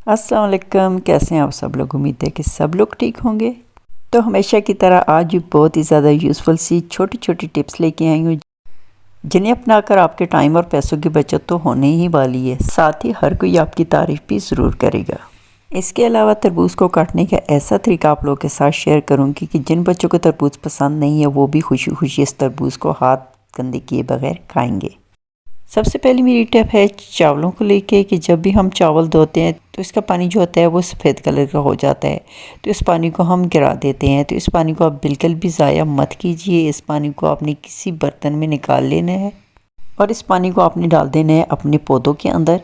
अस्सलाम वालेकुम, कैसे हैं आप सब लोग। उम्मीद है कि सब लोग ठीक होंगे। तो हमेशा की तरह आज भी बहुत ही ज़्यादा यूज़फुल सी छोटी छोटी टिप्स लेके आई हूँ, जिन्हें अपनाकर आपके टाइम और पैसों की बचत तो होने ही वाली है, साथ ही हर कोई आपकी तारीफ़ भी ज़रूर करेगा। इसके अलावा तरबूज को काटने का ऐसा तरीका आप लोगों के साथ शेयर करूँगी कि जिन बच्चों को तरबूज पसंद नहीं है वो भी खुशी खुशी इस तरबूज को हाथ गंदे किए बगैर खाएंगे। सबसे पहली मेरी टिप है चावलों को लेके कि जब भी हम चावल धोते हैं तो इसका पानी जो होता है वो सफ़ेद कलर का हो जाता है, तो इस पानी को हम गिरा देते हैं। तो इस पानी को आप बिल्कुल भी ज़ाया मत कीजिए। इस पानी को आपने किसी बर्तन में निकाल लेना है और इस पानी को आपने डाल देना है अपने पौधों के अंदर।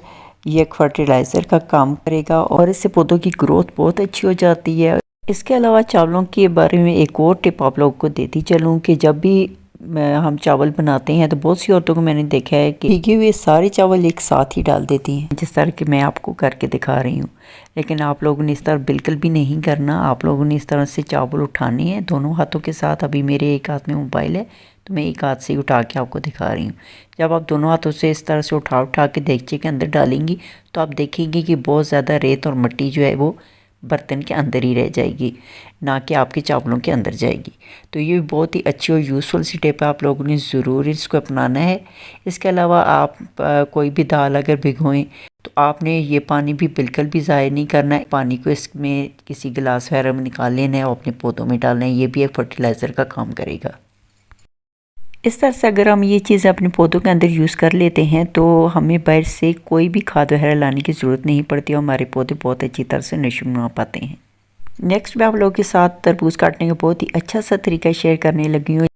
ये एक फर्टिलाइज़र का काम करेगा और इससे पौधों की ग्रोथ बहुत अच्छी हो जाती है। इसके अलावा चावलों के बारे में एक और टिप आप लोगों को देती चलूँ कि जब भी हम चावल बनाते हैं तो बहुत सी औरतों को मैंने देखा है कि भीगे हुए सारे चावल एक साथ ही डाल देती हैं, जिस तरह कि मैं आपको करके दिखा रही हूँ। लेकिन आप लोगों ने इस तरह बिल्कुल भी नहीं करना। आप लोगों ने इस तरह से चावल उठाने हैं दोनों हाथों के साथ। अभी मेरे एक हाथ में मोबाइल है तो मैं एक हाथ से ही उठा के आपको दिखा रही हूँ। जब आप दोनों हाथों से इस तरह से उठा उठा के देगचे के अंदर डालेंगी तो आप देखेंगे कि बहुत ज़्यादा रेत और मिट्टी जो है वो बर्तन के अंदर ही रह जाएगी, ना कि आपके चावलों के अंदर जाएगी। तो ये बहुत ही अच्छी और यूज़फुल सी टिप है, आप लोगों ने ज़रूर इसको अपनाना है। इसके अलावा आप कोई भी दाल अगर भिगोएं तो आपने ये पानी भी बिल्कुल भी ज़ाया नहीं करना है। पानी को इसमें किसी गिलास वगैरह में निकाल लेना है और अपने पौधों में डालना है। ये भी एक फर्टिलाइज़र का काम करेगा। इस तरह से अगर हम ये चीज़ अपने पौधों के अंदर यूज़ कर लेते हैं तो हमें बाहर से कोई भी खाद वगैरह लाने की ज़रूरत नहीं पड़ती और हमारे पौधे बहुत अच्छी तरह से नशो पाते हैं। नेक्स्ट मैं आप लोगों के साथ तरबूज काटने का बहुत ही अच्छा सा तरीका शेयर करने लगी हूँ।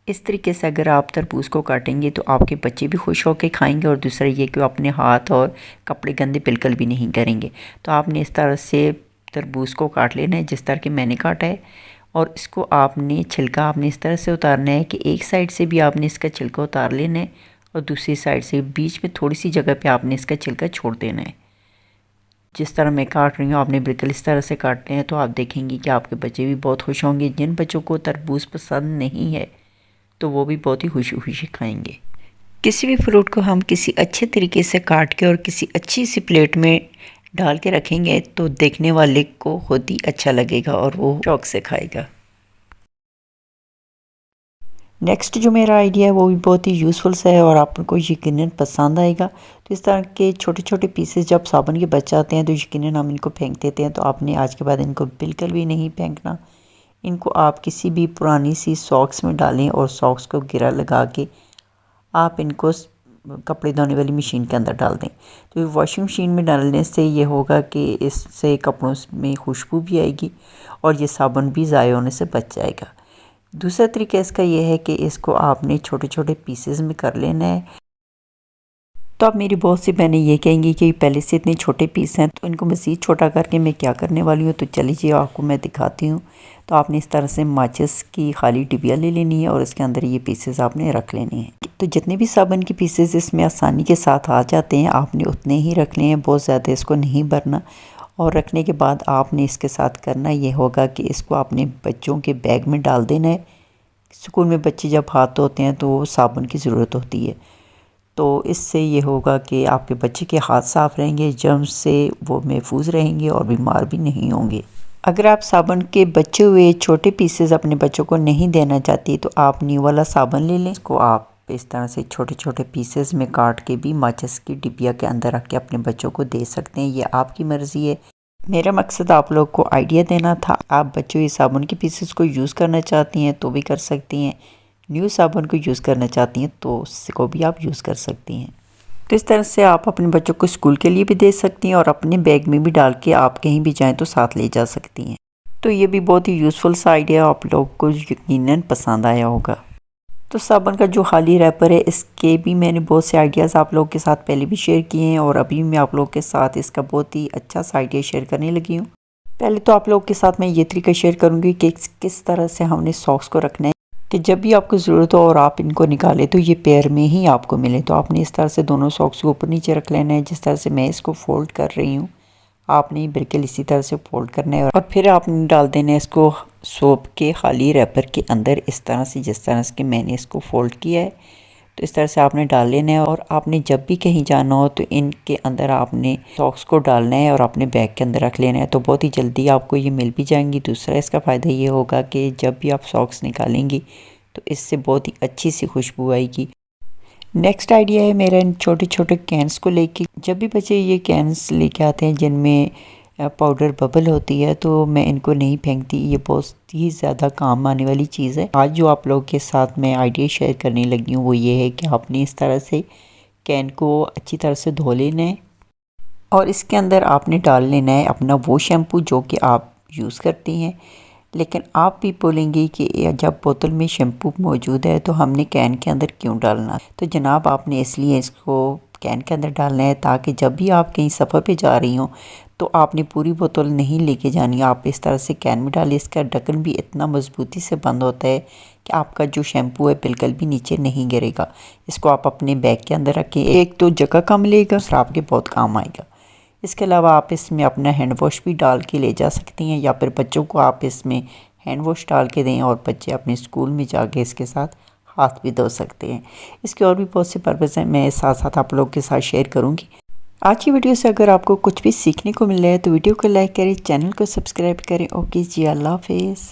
इस तरीके से अगर आप तरबूज को काटेंगे तो आपके बच्चे भी खुश होकर खाएंगे और दूसरा ये कि अपने हाथ और कपड़े गंदे बिल्कुल भी नहीं करेंगे। तो आपने इस तरह से तरबूज को काट लेना है जिस तरह कि मैंने काटा है, और इसको आपने छिलका आपने इस तरह से उतारना है कि एक साइड से भी आपने इसका छिलका उतार लेना है और दूसरी साइड से बीच में थोड़ी सी जगह पे आपने इसका छिलका छोड़ देना है। जिस तरह मैं काट रही हूँ आपने बिल्कुल इस तरह से काटने हैं तो आप देखेंगे कि आपके बच्चे भी बहुत खुश होंगे। जिन बच्चों को तरबूज पसंद नहीं है तो वो भी बहुत ही खुशी खुशी खाएंगे। किसी भी फ्रूट को हम किसी अच्छे तरीके से काट के और किसी अच्छी सी प्लेट में डाल के रखेंगे तो देखने वाले को खुद ही अच्छा लगेगा और वो शौक से खाएगा। नेक्स्ट जो मेरा आइडिया है वो भी बहुत ही यूज़फुल सा है और आपको यकीनन पसंद आएगा। तो इस तरह के छोटे छोटे पीसेस जब साबुन के बच जाते हैं तो यकीनन हम इनको फेंक देते हैं। तो आपने आज के बाद इनको बिल्कुल भी नहीं फेंकना। इनको आप किसी भी पुरानी सी सॉक्स में डालें और सॉक्स को गिरा लगा के आप इनको कपड़े धोने वाली मशीन के अंदर डाल दें। तो वॉशिंग मशीन में डालने से ये होगा कि इससे कपड़ों में खुशबू भी आएगी और ये साबुन भी ज़ाया होने से बच जाएगा। दूसरा तरीका इसका ये है कि इसको आपने छोटे छोटे पीसेस में कर लेना है। तो अब मेरी बहुत सी बहनें ये कहेंगी कि पहले से इतने छोटे पीस हैं तो इनको मज़ीद छोटा करके मैं क्या करने वाली हूँ। तो चलिए आपको मैं दिखाती हूँ। तो आपने इस तरह से माचिस की खाली डिबिया ले लेनी है और इसके अंदर ये पीसेस आपने रख लेने हैं। तो जितने भी साबुन के पीसेस इसमें आसानी के साथ आ जाते हैं आपने उतने ही रखने हैं, बहुत ज़्यादा इसको नहीं भरना। और रखने के बाद आपने इसके साथ करना ये होगा कि इसको अपने बच्चों के बैग में डाल देना है। स्कूल में बच्चे जब हाथ धोते हैं तो साबुन की ज़रूरत होती है, तो इससे ये होगा कि आपके बच्चे के हाथ साफ़ रहेंगे, जर्म्स से वो महफूज रहेंगे और बीमार भी नहीं होंगे। अगर आप साबुन के बचे हुए छोटे पीसेस अपने बच्चों को नहीं देना चाहती तो आप न्यू वाला साबुन ले लें। इसको आप इस तरह से छोटे छोटे पीसेस में काट के भी माचिस की डिबिया के अंदर रख के अपने बच्चों को दे सकते हैं। ये आपकी मर्ज़ी है। मेरा मकसद आप लोग को आइडिया देना था। आप बच्चों ये साबुन के पीसेस को यूज़ करना चाहती हैं तो भी कर सकती हैं, न्यू साबुन को यूज़ करना चाहती हैं तो उसको भी आप यूज़ कर सकती हैं। तो इस तरह से आप अपने बच्चों को स्कूल के लिए भी दे सकती हैं और अपने बैग में भी डाल के आप कहीं भी जाएं तो साथ ले जा सकती हैं। तो ये भी बहुत ही यूज़फुल सा आइडिया आप लोग को यकीनन पसंद आया होगा। तो साबुन का जो खाली रैपर है इसके भी मैंने बहुत से आइडियाज़ आप लोगों के साथ पहले भी शेयर किए हैं और अभी मैं आप लोगों के साथ इसका बहुत ही अच्छा सा आइडिया शेयर करने लगी हूँ। पहले तो आप लोगों के साथ मैं ये तरीका शेयर करूँगी कि किस तरह से हमने सॉक्स को रखना है कि जब भी आपको ज़रूरत हो और आप इनको निकालें तो ये पैर में ही आपको मिले। तो आपने इस तरह से दोनों सॉक्स को ऊपर नीचे रख लेना है। जिस तरह से मैं इसको फोल्ड कर रही हूँ आपने बिल्कुल इसी तरह से फोल्ड करना है और फिर आपने डाल देना है इसको सोप के खाली रैपर के अंदर इस तरह से, जिस तरह से मैंने इसको फोल्ड किया है। तो इस तरह से आपने डाल लेना है और आपने जब भी कहीं जाना हो तो इनके अंदर आपने सॉक्स को डालना है और अपने बैग के अंदर रख लेना है, तो बहुत ही जल्दी आपको ये मिल भी जाएंगी। दूसरा इसका फ़ायदा ये होगा कि जब भी आप सॉक्स निकालेंगी तो इससे बहुत ही अच्छी सी खुशबू आएगी। नेक्स्ट आइडिया है मेरा इन छोटे छोटे कैंस को लेके। जब भी बच्चे ये कैंस लेके आते हैं जिनमें पाउडर बबल होती है तो मैं इनको नहीं फेंकती, ये बहुत ही ज़्यादा काम आने वाली चीज़ है। आज जो आप लोगों के साथ मैं आइडिया शेयर करने लगी हूँ वो ये है कि आपने इस तरह से कैन को अच्छी तरह से धो लेना है और इसके अंदर आपने डाल लेना है अपना वो शैम्पू जो कि आप यूज़ करती हैं। लेकिन आप भी बोलेंगे कि जब बोतल में शैम्पू मौजूद है तो हमने कैन के अंदर क्यों डालना, तो जनाब आपने इसलिए इसको कैन के अंदर डालना है ताकि जब भी आप कहीं सफ़र पे जा रही हों तो आपने पूरी बोतल नहीं लेके जानी, आप इस तरह से कैन में डालें। इसका ढक्कन भी इतना मजबूती से बंद होता है कि आपका जो शैम्पू है बिल्कुल भी नीचे नहीं गिरेगा। इसको आप अपने बैग के अंदर रखें, एक तो जगह कम लेगा, दूसरा आपके बहुत काम आएगा। इसके अलावा आप इसमें अपना हैंड वॉश भी डाल के ले जा सकती हैं या फिर बच्चों को आप इसमें हैंड वॉश डाल के दें और बच्चे अपने स्कूल में जाके इसके साथ हाथ भी धो सकते हैं। इसके और भी बहुत से पर्पज़ हैं, मैं साथ साथ आप लोगों के साथ शेयर करूँगी। आज की वीडियो से अगर आपको कुछ भी सीखने को मिल रहा है तो वीडियो को लाइक करें, चैनल को सब्सक्राइब करें। ओके जी, अल्लाह हाफिज़।